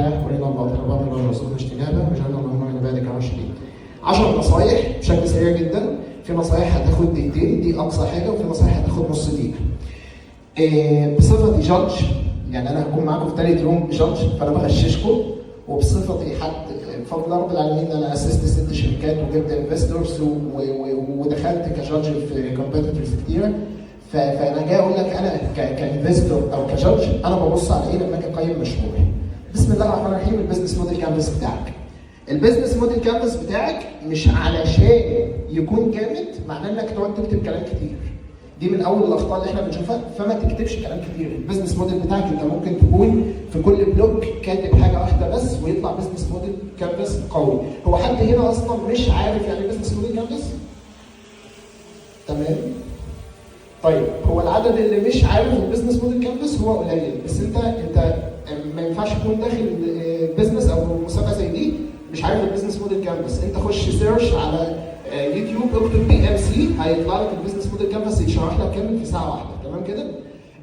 الهدى ورنا الباطل باطلا والرسول اجتنابه وجعلنا اللهم من عبادك الراشدين. 10 نصايح بشكل سريع جدا. في نصايح هتاخد دقيقتين دي اقصى حاجه، وفي نصايح هتاخد نص دقيقه. بصفتي جادج، يعني انا هكون معاكم في ثالث يوم جادج فانا بغششكم، وبصفتي حد بفضل رب العالمين انا اسست 6 شركات وجبت انفستورز ودخلت كجادج في كومبيتيتورز كتيره. فانا جاي اقول لك انا كانفستور او كجادج انا ببص على ايه لما اجي اقيم مشروع. بسم الله الرحمن الرحيم. البيزنس موديل كانفاس بتاعك. البيزنس موديل كانفاس بتاعك مش علشان يكون جامد معناه انك تقعد تكتب كلام كتير. دي من اول الاخطاء اللي احنا بنشوفها، فما تكتبش كلام كتير. البيزنس موديل بتاعك انت ممكن تكون في كل بلوك كاتب حاجه واحده بس ويطلع بيزنس موديل كانفاس قوي. هو حد هنا اصلا مش عارف يعني بيزنس موديل كانفاس؟ تمام؟ طيب هو العدد اللي مش عارف البيزنس موديل كانفاس هو قليل، بس انت ما ينفعش تكون داخل بيزنس او مسابقه زي دي مش عارف البيزنس موديل كانفاس. انت خش سيرش على يوتيوب اكتب BMC هيطلع لك البيزنس موديل كانفاس يشرح لك كامل في ساعه واحده. تمام كده؟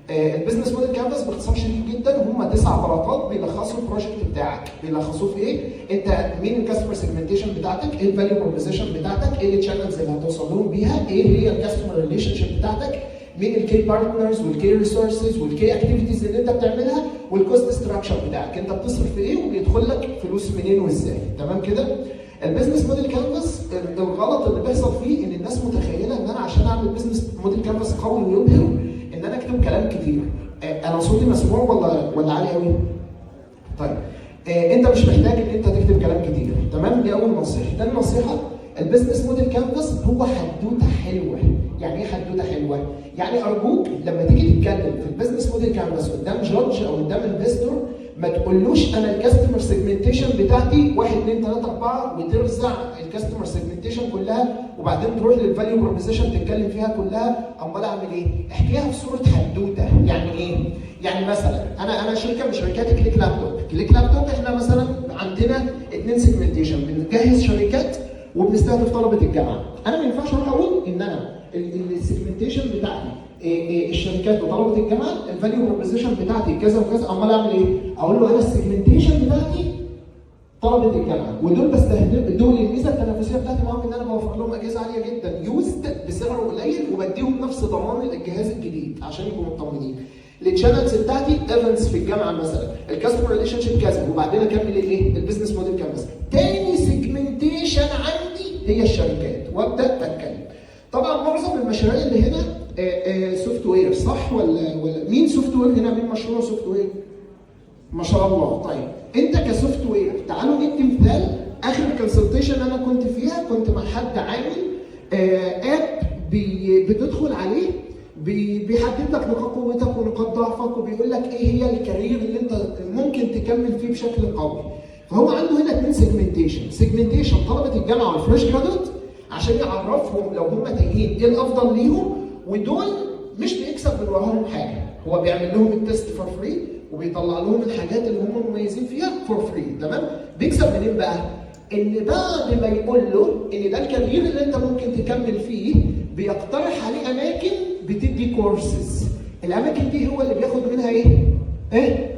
البيزنس موديل كانفاس باختصار شديد جدا هم 9 بلاطات بيلخصوا البروجكت بتاعك. بيلخصوه في ايه؟ انت مين الكاستمر سيجمنتيشن بتاعتك؟ ايه الفاليو بروبوزيشن بتاعتك؟ ايه التشانلز اللي هتوصل لهم بيها؟ ايه هي الكاستمر ريليشن شيب بتاعتك؟ مين الكي بارتنرز والكي ريسورسز والكي اكتيفيتيز اللي انت بتعملها؟ والكوست ستراكشر بتاعك، انت بتصرف في ايه وبيدخل لك فلوس منين وازاي. تمام كده؟ البيزنس موديل كانفاس الغلط اللي بيحصل فيه ان الناس متخيله ان انا عشان اعمل بيزنس موديل كانفاس قوي ويبهر ان انا اكتب كلام كتير. انا صوتي مسموع ولا عالي قوي؟ طيب انت مش محتاج ان انت تكتب كلام كتير. تمام؟ دي اول نصيحه. تاني نصيحه البيزنس موديل كانفاس هو حدوته حلوه. يعني ايه حدوته حلوه؟ يعني ارجوك لما تيجي تتكلم في البيزنس موديل كانفاس قدام جادج او قدام انفستور ما تقولوش انا الكاستمر سيجمنتيشن بتاعتي 1 2 3 4 وترزع الكاستمر سيجمنتيشن كلها وبعدين تروح للفاليو بروبوزيشن تتكلم فيها كلها. امال اعمل ايه؟ احكيها في صوره حدوته. يعني ايه؟ يعني مثلا انا شركه من شركات كليك لابتوب. كليك لابتوب احنا مثلا عندنا 2 سيجمنتيشن، بنجهز شركات وبنستهدف طلبه الجامعه. انا ما ينفعش اروح اقول ان انا السيجمنتيشن بتاعتي الشركات وطلبه الجامعه، الفاليو بروبوزيشن بتاعتي كذا وكذا. امال اعمل ايه؟ اقول له انا السيجمنتيشن بتاعتي طلبه الجامعه ودول بستهدف دول الميزه التنافسيه بتاعتي معاهم ان انا بوفر لهم اجهزه عاليه جدا يوزد بسعر قليل وبديهم نفس ضمان الجهاز الجديد عشان يبقوا مطمنين. التشانلز بتاعتي ايفنتس في الجامعه مثلا، الكاستمر ريليشن شيب كذا، وبعدين اكمل الايه؟ البيزنس موديل كانفاس. تاني سيجمنتيشن عندي هي الشركات وابدا اتكلم. طبعا معظم المشاريع اللي هنا سوفت وير، صح ولا مين سوفت وير هنا؟ مين مشروع سوفت وير؟ ما شاء الله. طيب انت كسوفت وير تعالوا ندي مثال. اخر كونسلتيشن انا كنت فيها كنت مع حد عامل اب بتدخل عليه بيحدد لك نقاط قوتك ونقاط ضعفك وبيقول لك ايه هي الكارير اللي انت ممكن تكمل فيه بشكل قوي. فهو عنده هنا 2 سيجمنتيشن طلبه الجامعه والفريش جرادويت عشان يعرفهم لو هم تايهين ايه الافضل ليهم، ودول مش بيكسب من وراهم حاجه، هو بيعمل لهم التست فور فري وبيطلع لهم الحاجات اللي هم مميزين فيها فور فري. تمام؟ بيكسب منين بقى؟ ان بعد ما يقول له ان ده الكارير اللي انت ممكن تكمل فيه بيقترح عليه اماكن بتدي كورسز. الاماكن دي هو اللي بياخد منها ايه؟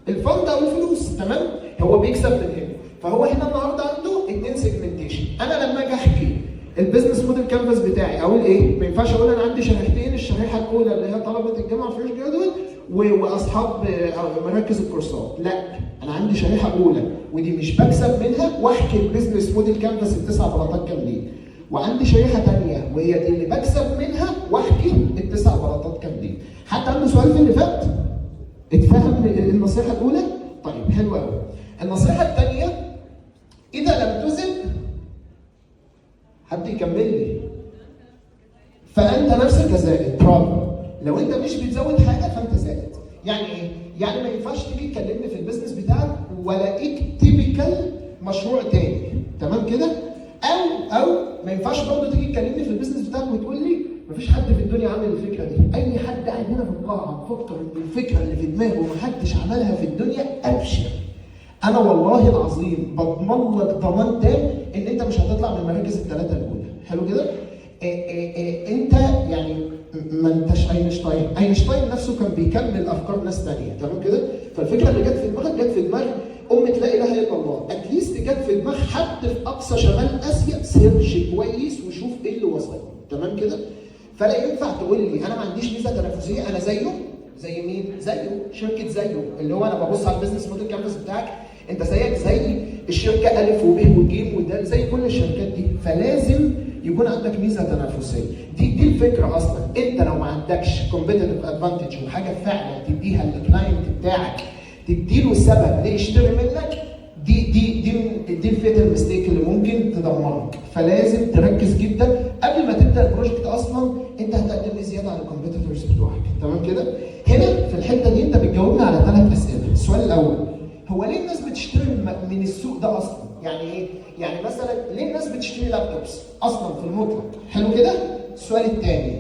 الفند او الفلوس. تمام؟ هو بيكسب من هنا. فهو هنا النهارده عنده 2 سيجمنتيشن. انا لما اجي احكي البيزنس موديل كانفاس بتاعي اقول ايه؟ ما ينفعش اقول انا عندي شريحتين، الشريحه الاولى اللي هي طلبه الجامعه فريش جرادويت واصحاب مراكز الكورسات. لا، انا عندي شريحه اولى ودي مش بكسب منها واحكي البيزنس موديل كانفاس ال9 بلاطات كاملين. وعندي شريحه ثانيه وهي دي اللي بكسب منها واحكي ال9 بلاطات كاملين. حتى عنده سؤال في اللي فات؟ اتفهم النصيحه الاولى؟ طيب حلو قوي. النصيحه الثانيه اذا لم تزد حد يكمل لي فانت نفسك زائد. برافو. لو انت مش بتزود حاجه فانت زائد. يعني ايه؟ يعني ما ينفعش تيجي تكلمني في البيزنس بتاعك والاقيك تيبيكال مشروع تاني. تمام كده؟ او ما ينفعش برضه تيجي تكلمني في البيزنس بتاعك وتقول لي مفيش حد في الدنيا عامل الفكره دي. اي حد قاعد هنا في القاعه مفكر ان الفكره اللي في دماغه محدش عملها في الدنيا ابشر. انا والله العظيم بضمن لك ضمان تام ان انت مش هتطلع من المراكز ال3 الاولى. حلو كده؟ انت يعني ما انتش اينشتاين نفسه كان بيكمل افكار ناس ثانيه. تمام كده؟ فالفكره اللي جت في دماغك جت في دماغ دماغ حد في اقصى شمال اسيا سيرش كويس وشوف ايه اللي وصل. تمام كده؟ فلا ينفع تقول لي انا ما عنديش ميزه تنافسيه، انا زيه. زي مين؟ زيه شركه زيه، اللي هو انا ببص على البيزنس موديل كانفاس بتاعك، انت زيك زي الشركه الف وب وج ودال، زي كل الشركات دي، فلازم يكون عندك ميزه تنافسيه. دي الفكره اصلا. انت لو ما عندكش كومبيتيتيف ادفانتج وحاجه فعلا تديها للكلاينت بتاعك، تديله سبب ليه يشتري منك، دي الفيتال ميستيك اللي ممكن تدمرك. فلازم تركز جدا قبل ما تبدا البروجكت اصلا انت هتقدم ايه زياده عن الكومبيتيتورز بتوعك. تمام كده؟ هنا في الحته دي انت بتجاوبنا على 3 اسئله. السؤال الاول، هو ليه الناس بتشتري من السوق ده اصلا؟ يعني ايه؟ يعني مثلا ليه الناس بتشتري لابتوبس اصلا في المطلق؟ حلو كده؟ السؤال الثاني،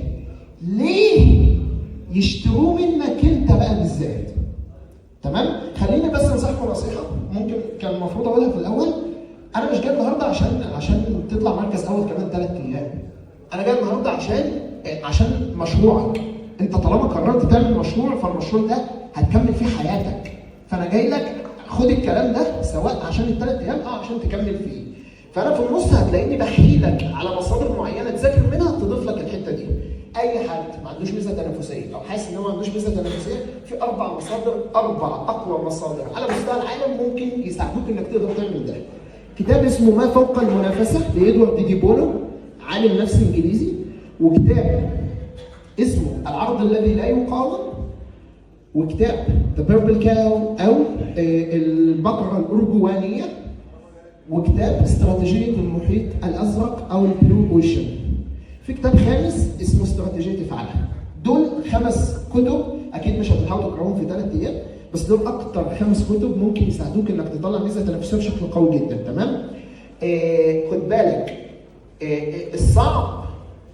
ليه يشتروه منك انت بقى بالذات؟ تمام؟ خليني بس انصحكم نصيحه ممكن كان المفروض اقولها في الاول. انا مش جاي النهارده عشان تطلع مركز اول كمان 3 ايام. انا جاي النهارده عشان مشروعك. انت طالما قررت تعمل مشروع، فالمشروع ده هتكمل فيه حياتك. فانا جاي لك خد الكلام ده سواء عشان ال3 ايام او عشان تكمل فيه. فانا في النص هتلاقيني بحكيلك على مصادر معينه تذاكر منها تضيف لك الحته دي. اي حد ما عندوش ميزه تنافسيه او حاسس ان هو ما عندوش ميزه تنافسيه، في 4 مصادر، 4 اقوى مصادر على مستوى العالم ممكن يساعدوك انك تقدر تعمل ده. كتاب اسمه ما فوق المنافسه لإدوارد دي بونو، عالم نفس انجليزي، وكتاب اسمه العرض الذي لا يقاوم، وكتاب ذا بيربل كاو او البقره الارجوانيه، وكتاب استراتيجيه المحيط الازرق او البلو اوشن. في كتاب خامس اسمه استراتيجيه افعالها. دول 5 كتب اكيد مش هتلحقوا تقراهم في 3 ايام، بس دول اكتر 5 كتب ممكن يساعدوك انك تطلع ميزه تنافسيه بشكل قوي جدا. تمام؟ خد بالك، الصعب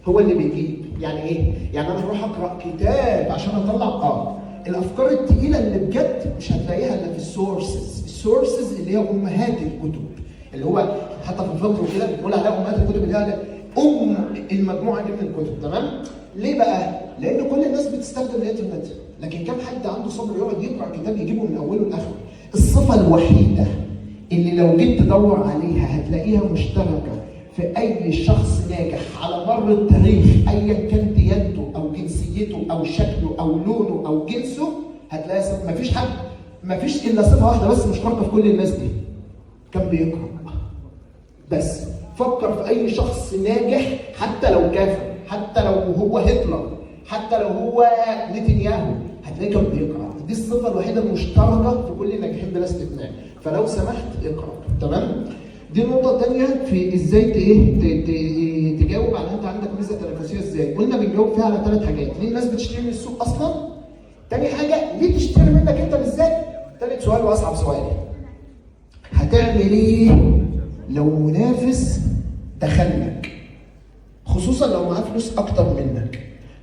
هو اللي بيجيب. يعني ايه؟ يعني انا هروح اقرا كتاب عشان اطلع الافكار الثقيله اللي بجد مش هتلاقيها الا في السورسز اللي هي امهات الكتب، اللي هو حتى في الفقر وكده بنقول عليها امهات الكتب، اللي هي المجموعه دي من الكتب. تمام؟ ليه بقى؟ لان كل الناس بتستخدم الانترنت، لكن كم حد عنده صبر يقعد يقرا كتاب يجيبه من اوله لاخره؟ الصفه الوحيده اللي لو جيت تدور عليها هتلاقيها مشتركه في اي شخص ناجح على مر التاريخ، ايا كان ديانته او جنسيته او شكله او لونه او جنسه، هتلاقي مفيش الا صفه واحده بس مشتركه في كل الناس دي، كان بيقرا. بس فكر في اي شخص ناجح، حتى لو كافر، حتى لو هو هتلر، حتى لو هو نتنياهو، هتلاقيه كان بيقرا. دي الصفه الوحيده المشتركه في كل الناجحين بلا استثناء. فلو سمحت اقرا. تمام؟ دي نقطة تانية في ازاي تجاوب على انت عندك ميزة تنافسية ازاي. قلنا بنجاوب فيها على 3 حاجات. ليه الناس بتشتري من السوق اصلا؟ تاني حاجة، ليه تشتري منك انت بالذات؟ تالت سؤال واصعب سؤال، هتعمل ايه لو منافس دخلك؟ خصوصا لو معاه فلوس اكتر منك.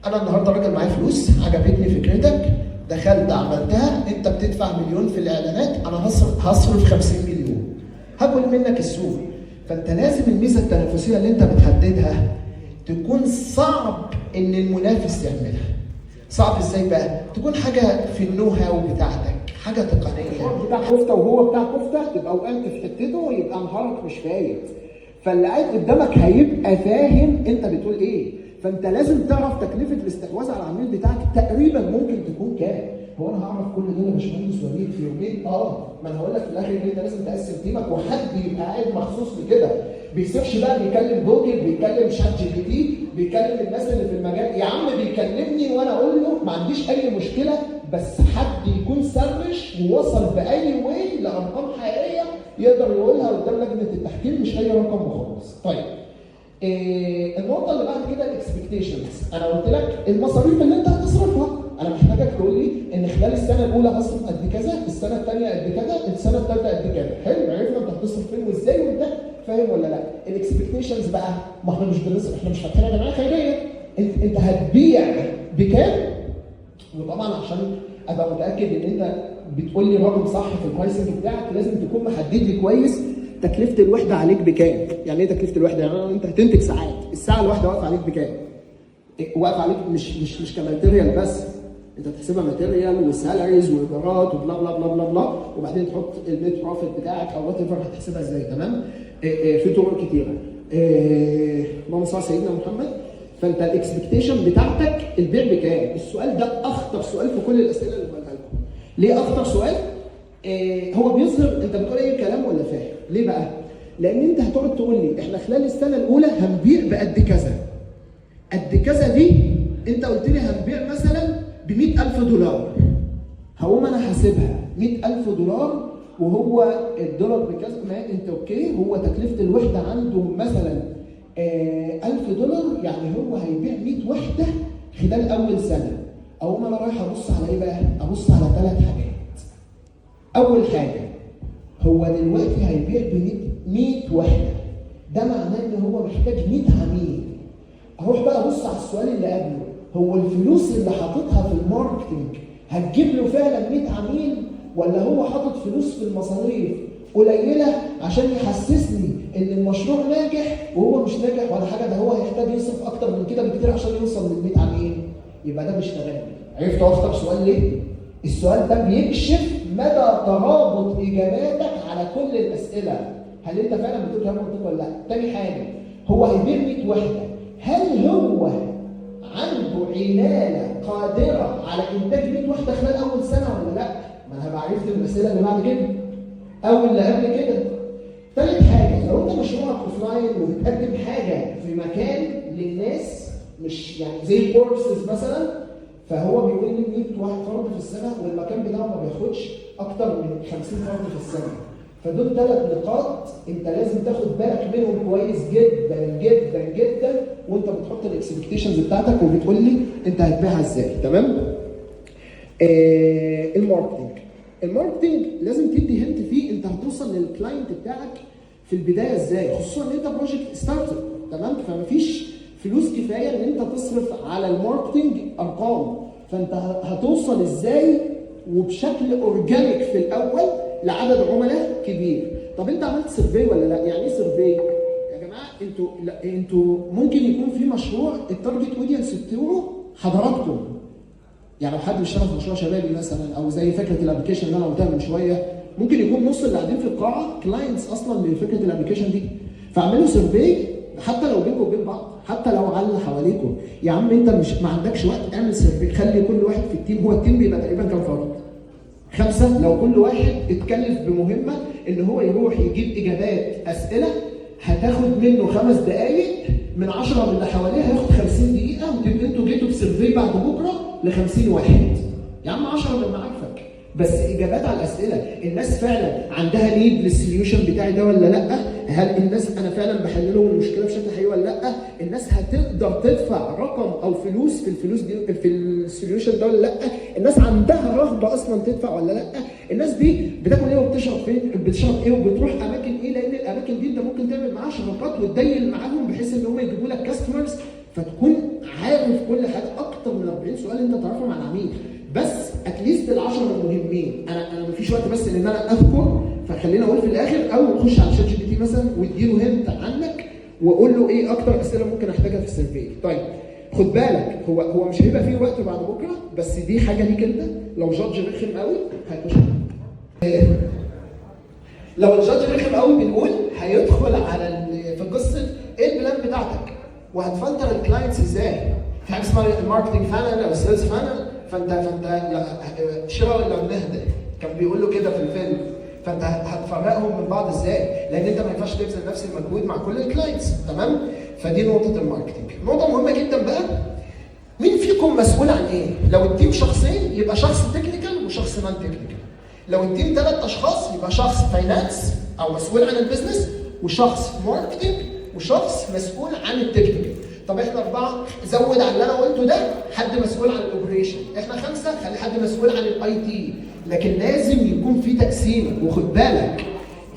انا النهارده راجل معايا فلوس، عجبتني فكرتك، دخلت عملتها، انت بتدفع 1,000,000 في الاعلانات، انا هصرف 50 مليون. هاكل منك السوق. فانت لازم الميزه التنافسيه اللي انت بتحددها تكون صعب ان المنافس يعملها. صعب ازاي بقى؟ تكون حاجه في النو هاو بتاعتك، حاجه تقنيه. بتاع كفته وهو بتاع كفته، تبقى وقعت في حتته يبقى نهارك مش فايت. فاللي قاعد قدامك هيبقى فاهم انت بتقول ايه. فانت لازم تعرف تكلفه الاستحواذ على العميل بتاعك تقريبا ممكن تكون كام. هو انا هعرف كل دول يا باشمهندس وليد في يومين؟ ما انا هقول لك في الاخر ان انت لازم تقسم تيمك، وحد يبقى قاعد مخصوص لكده. بيسيبش بقى بيكلم جوجل، بيكلم شات جي بي تي، بيكلم الناس اللي في المجال. يا عم بيكلمني وانا اقول له ما عنديش اي مشكله، بس حد يكون سرش ووصل باي واي لارقام حقيقيه يقدر يقولها قدام لجنه التحكيم، مش اي رقم وخلاص. طيب النقطه اللي بعد كده الاكسبكتيشنز. انا قلت لك المصاريف اللي انت هتصرفها. انا محتاجك تقول لي ان خلال السنه الاولى هصرف قد كذا، السنه الثانيه قد كذا، السنه الثالثه قد كذا. حلو، عرفنا انت هتصرف فين وازاي وانت فاهم ولا لا. الاكسبكتيشنز بقى، ما احنا مش بنصرف، احنا مش فاتحين يا جماعه خيريه. انت هتبيع بكام؟ وطبعا عشان ابقى متاكد ان انت بتقول لي رقم صح في البرايسنج بتاعك، لازم تكون محدد لي كويس تكلفه الوحده عليك بكام. يعني ايه تكلفه الوحده؟ يعني انت هتنتج ساعات، الساعه الواحده واقفه عليك بكام؟ واقفه عليك مش كماتيريال بس، انت تحسبها ماتيريال وسالاريز وايجارات وبلا بلا بلا بلا بلا، وبعدين تحط النت بروفيت بتاعك او وات ايفر هتحسبها ازاي. تمام؟ في طرق كتيره. اللهم صل على سيدنا محمد. فانت الاكسبكتيشن بتاعتك البيع بكام؟ السؤال ده اخطر سؤال في كل الاسئله اللي بقولها لكم. ليه اخطر سؤال؟ هو بيظهر انت بتقول اي كلام ولا فاهم. ليه بقى؟ لان انت هتقعد تقول لي احنا خلال السنه الاولى هنبيع بقد كذا. قد كذا دي انت قلت لي هنبيع مثلا ب $100,000. هقوم انا حاسبها $100,000 وهو الدولار بكذا، ما انت اوكي، هو تكلفه الوحده عنده مثلا $1,000، يعني هو هيبيع 100 وحده خلال اول سنه. اقوم انا رايح ابص على ايه بقى؟ ابص على 3 حاجات. اول حاجه، هو دلوقتي هيبيع ب 100 وحده، ده معناه ان هو محتاج 100 عميل. اروح بقى ابص على السؤال اللي قبله، هو الفلوس اللي حاططها في الماركتنج هتجيب له فعلا 100 عميل، ولا هو حاطط فلوس في المصاريف قليله عشان يحسسني ان المشروع ناجح وهو مش ناجح ولا حاجه، ده هو هيحتاج يصرف اكتر من كده بكتير عشان يوصل لل 100 عميل. يبقى ده مش تمام. عرفت اخطر سؤال ليه؟ السؤال ده بيكشف مدى ترابط اجاباتك على كل الاسئله. هل انت فعلا بتقول كلام منطقي ولا لا؟ تاني حاجه، هو هيبيع 100 وحده، هل هو عنده عماله قادره على انتاج 100 وحده خلال اول سنه ولا لا؟ ما انا هبقى عرفت الاسئله اللي بعد كده او اللي قبل كده. ثالث حاجه، لو انت مشروعك اوف لاين وبتقدم حاجه في مكان للناس، مش يعني زي كورسز مثلا، فهو بيقول لي 100 واحد فرد في السنه، والمكان بتاعه ما بياخدش اكتر من 50 فرد في السنه. فدول 3 نقاط انت لازم تاخد بالك منهم كويس جدا جدا جدا وانت بتحط الاكسبكتيشنز بتاعتك وبتقول لي انت هتبيعها ازاي. تمام؟ الماركتنج لازم تدي هنت فيه انت هتوصل للكلاينت بتاعك في البدايه ازاي، خصوصا ان انت بروجكت ستارت اب. تمام؟ فمفيش فلوس كفايه ان انت تصرف على الماركتنج ارقام، فانت هتوصل ازاي وبشكل اورجانيك في الاول لعدد عملاء كبير. طب انت عملت سيرفي ولا لا؟ يعني ايه سيرفي؟ يا جماعه انتوا ممكن يكون في مشروع التارجت اودينس بتاعه حضراتكم. يعني لو حد بيشتغل في مشروع شبابي مثلا، او زي فكره الابلكيشن اللي انا قلتها من شويه، ممكن يكون نص اللي قاعدين في القاعه كلاينتس اصلا لفكره الابلكيشن دي. فاعملوا سيرفي حتى لو بينكم وبين بعض، حتى لو على اللي حواليكم. يا عم انت مش ما عندكش وقت، اعمل سيرفي، خلي كل واحد في التيم، هو التيم بيبقى تقريبا كام فرد؟ 5. لو كل واحد اتكلف بمهمه ان هو يروح يجيب اجابات اسئله هتاخد منه 5 دقائق، من 10 من اللي حواليه هياخد 50 دقيقه، وتبقى انتوا جيتوا بسيرفي بعد بكره ل 50 واحد. يا عم 10 من معارفك بس اجابات على الاسئله. الناس فعلا عندها نيد للسوليوشن بتاعي ده ولا لا؟ هل الناس انا فعلا بحل لهم المشكله بشكل حقيقي ولا لا؟ الناس هتقدر تدفع رقم او فلوس في الفلوس دي في السوليوشن ده ولا لا؟ الناس عندها رغبه اصلا تدفع ولا لا؟ الناس دي بتاكل ايه وبتشرب فين؟ بتشرب ايه وبتروح اماكن ايه؟ لان الاماكن دي انت ممكن تعمل معاها شراكات وتدين معاهم بحيث ان هم يجيبوا لك كاستمرز، فتكون عارف كل حاجه. اكتر من 40 سؤال انت تعرفهم عن العميل، بس اتليست ال10 المهمين. انا مفيش وقت بس ان انا اذكر، فخلينا اقول في الاخر، او خش على شات جي بي تي مثلا واديله هنت عنك وقول له ايه اكتر اسئله ممكن احتاجها في السيرفي. طيب خد بالك، هو مش هيبقى فيه وقت بعد بكره، بس دي حاجه ليك انت. لو جادج رخم قوي هيخش، لو الجادج رخم قوي بنقول هيدخل على في قصه ايه البلان بتاعتك وهتفلتر الكلاينتس ازاي. في حاجه اسمها الماركتنج فانل او السيلز فانل. فانت شراء ولا نهدى كان بيقول له كده في الفيلم. فانت هتفرقهم من بعض ازاي؟ لان انت ما ينفعش تبذل نفس المجهود مع كل الكلاينتس. تمام؟ فدي نقطه الماركتنج. نقطه مهمه جدا بقى، مين فيكم مسؤول عن ايه؟ لو التيم شخصين يبقى شخص تكنيكال وشخص نون تكنيكال. لو التيم 3 اشخاص يبقى شخص فاينانس او مسؤول عن البيزنس، وشخص ماركتنج، وشخص مسؤول عن التكنيكال. طب احنا 4، زود على اللي انا قلته ده حد مسؤول عن الاوبريشن. احنا 5، خلي حد مسؤول عن الاي تي. لكن لازم يكون في تقسيم. وخد بالك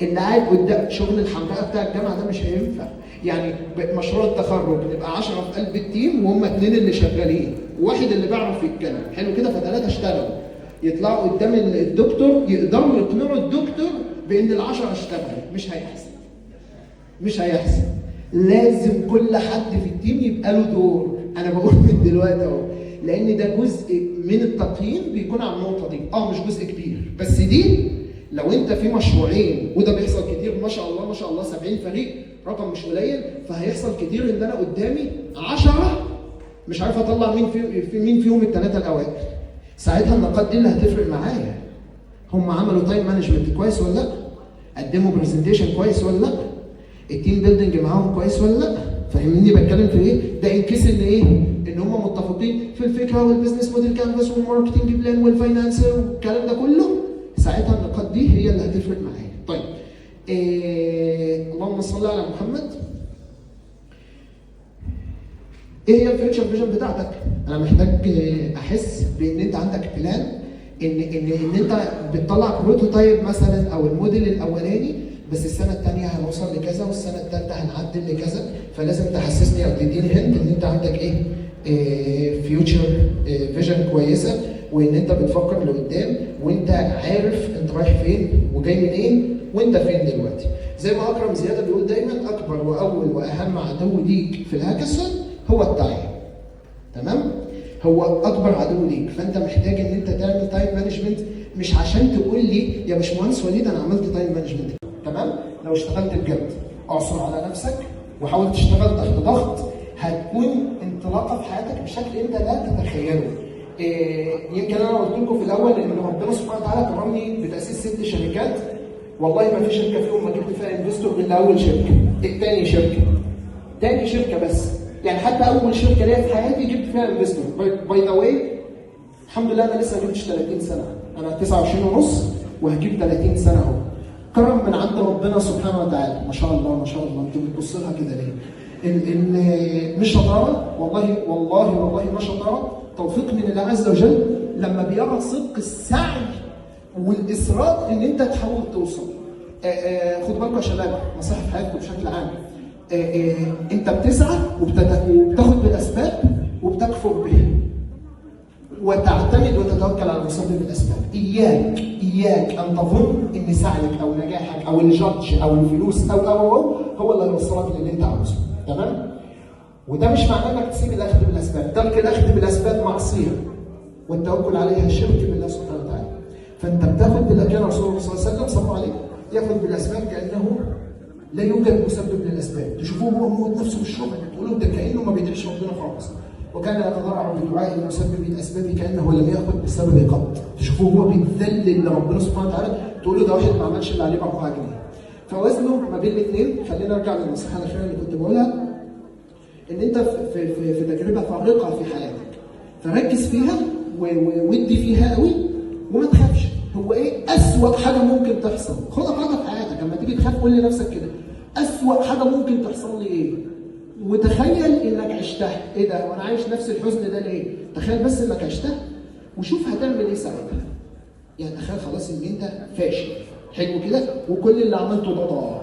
اللي قاعد قدام شغل الحماقه بتاع الجامعه ده مش هينفع. يعني مشروع التخرج نبقى 10 في قلب التيم وهم 2 اللي شغالين، وواحد اللي بيعرف يتكلم. حلو كده؟ ف3 اشتغلوا، يطلعوا قدام الدكتور يقدروا يقنعوا الدكتور بان ال10 اشتغلوا. مش هيحصل. لازم كل حد في التيم يبقى له دور. انا بقول من دلوقتي اهو، لان ده جزء من التقييم بيكون على النقطه دي، مش جزء كبير، بس دي لو انت في مشروعين، وده بيحصل كتير ما شاء الله ما شاء الله، 70 فريق رقم مش قليل، فهيحصل كتير ان انا قدامي 10 مش عارف اطلع مين فيهم الثلاثه الاوائل. ساعتها النقاط دي اللي هتفرق معايا، هم عملوا تايم مانجمنت كويس ولا لا؟ قدموا برزنتيشن كويس ولا لا؟ التيم بيلدنج معاهم كويس ولا لا؟ فاهميني بتكلم في ايه؟ ده انكس ان ايه؟ ان هم متفقين في الفكره والبزنس موديل كانفاس والماركتنج بلان والفاينانس والكلام ده كله. ساعتها النقاط دي هي اللي هتفرق معايا. طيب اللهم صل على محمد. ايه هي الفيوتشر فيجن بتاعتك؟ انا محتاج احس بان انت عندك بلان، ان انت بتطلع بروتوتايب مثلا او الموديل الاولاني، بس السنه الثانيه هنوصل لكذا والسنه الثالثه هنعدل لكذا، فلازم تحسسني او تديني هنت ان انت عندك ايه فيوتشر فيجن كويسه، وان انت بتفكر لقدام وانت عارف انت رايح فين وجاي منين وانت فين دلوقتي. زي ما اكرم زياده بيقول دايما، اكبر واول واهم عدو ليك في الهاكاثون هو التايم. تمام؟ هو اكبر عدو ليك، فانت محتاج ان انت تعمل تايم مانجمنت، مش عشان تقول لي يا باشمهندس وليد انا عملت تايم مانجمنت. تمام؟ لو اشتغلت بجد اعصر على نفسك وحاول تشتغل تحت ضغط، هتكون انطلاقه في حياتك بشكل انت لا تتخيله. يمكن انا قلت لكم في الاول ان ربنا سبحانه وتعالى كرمني بتاسيس 6 شركات، والله ما في شركه فيهم ما جبت فيها انفستور الا اول شركه، تاني شركه بس، يعني حتى اول شركه ليا في حياتي جبت فيها انفستور. باي ذا واي الحمد لله انا لسه ما جبتش 30 سنه، انا 29 ونص وهجيب 30 سنه اهو. كرم من عند ربنا سبحانه وتعالى، ما شاء الله ما شاء الله. انتوا بتبصوا لها كده ليه؟ مش شطاره، والله ما شطاره، توفيق من الله عز وجل لما بيرى صدق السعي والاصرار ان انت تحاول توصل. خدوا بالكم يا شباب، نصيحه في حياتكم بشكل عام. انت بتسعى وبتاخد بالاسباب وبتكفر به وتعتمد وتتوكل على مسبب الاسباب. اياك ان تظن ان سعيك او نجاحك او الجادج او الفلوس او هو اللي هيوصلك للي انت عاوزه. تمام؟ وده مش معناه انك تسيب الاخذ بالاسباب، ترك الاخذ بالاسباب معصيه والتوكل عليها شرك بالله سبحانه وتعالى. فانت بتاخد كان رسول الله صلى الله عليه وسلم صلى الله عليه ياخذ بالاسباب كانه لا يوجد مسبب للاسباب، تشوفوه هو موت نفسه بالشغل تقولوا ده كانه ما بيدعيش ربنا خالص، وكان يتضرع بدعاء مسبب الاسباب كانه لم ياخذ بسبب قط، تشوفوه هو بيتذلل لربنا سبحانه وتعالى تقول له ده واحد ما عملش اللي عليه ب 4 جنيه. فوزنه ما بين الاثنين. خلينا نرجع للنصيحه الاخيره اللي كنت بقولها، ان انت في تجربه فارقه في حياتك، فركز فيها وودي فيها قوي وما تخافش. هو ايه اسوأ حاجه ممكن تحصل؟ خدها قاعده في حياتك، لما تيجي تخاف قول لنفسك كده اسوأ حاجه ممكن تحصل لي ايه؟ وتخيل انك عشتها. ايه ده وانا عايش نفس الحزن ده ليه؟ تخيل بس انك عشتها وشوف هتعمل ايه ساعتها. يعني تخيل خلاص ان انت فاشل، حلو كده، وكل اللي عملته ده ضاع.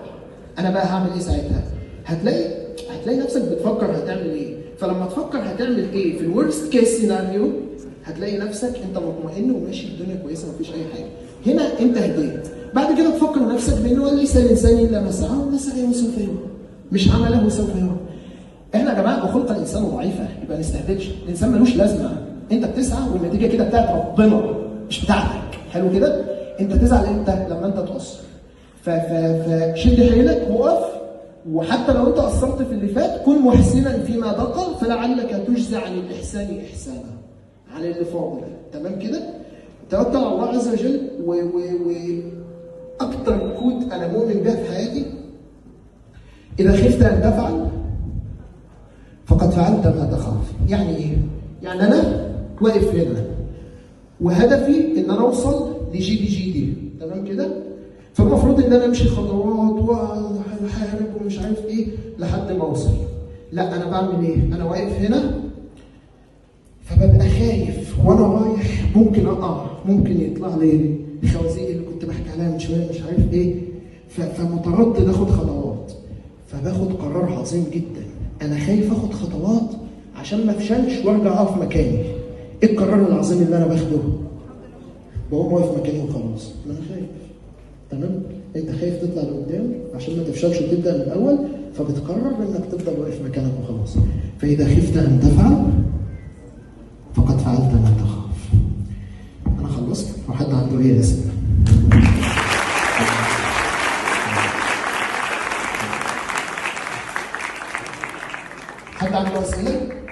انا بقى هعمل ايه ساعتها؟ هتلاقي نفسك بتفكر هتعمل ايه. فلما تفكر هتعمل ايه في الورست كيس سيناريو، هتلاقي نفسك انت مطمئن وماشي الدنيا كويسه مفيش اي حاجه. هنا انت هديت. بعد كده تفكر نفسك بانه ليس الانسان الا ما سعى وما سعى وسوف يرى، مش عمله سوف يرى. احنا يا جماعه خلق الانسان ضعيفه، يبقى ما نستهبلش. الانسان ملوش لازمه، انت بتسعى والنتيجه كده بتاعت ربنا مش بتاعتك. حلو كده؟ انت تزعل امتى؟ لما انت تقصر. فشد حيلك وقف، وحتى لو انت قصرت في اللي فات كن محسنا فيما بقى فلعلك تجزى عن الاحسان احسانا، على اللي فاضل. تمام كده؟ توكل على الله عز وجل. واكتر كود انا مؤمن بها في حياتي، اذا خفت ان تفعل فقد فعلت ما تخاف. يعني ايه؟ يعني انا واقف هنا وهدفي ان انا اوصل لجي بي جي دي، تمام كده؟ فالمفروض ان انا امشي خطوات وحارب ومش عارف ايه لحد ما اوصل. لا، انا بعمل ايه؟ انا واقف هنا فببقى خايف وانا رايح ممكن اقع، ممكن يطلع لي الخوازيق اللي كنت بحكي عليها من شويه مش عارف ايه، فمتردد اخد خطوات. فباخد قرار عظيم جدا، انا خايف اخد خطوات عشان ما افشلش وارجع اقف مكاني. ايه القرار العظيم اللي انا باخده؟ بقوم واقف مكاني وخلاص، ما انا خايف. تمام؟ انت خايف تطلع لقدام عشان ما تفشلش وتبدا من الاول، فبتقرر انك تفضل واقف مكانك وخلاص. فاذا خفت ان تفعل فقد لي الاسئله. حد عنده اسئله؟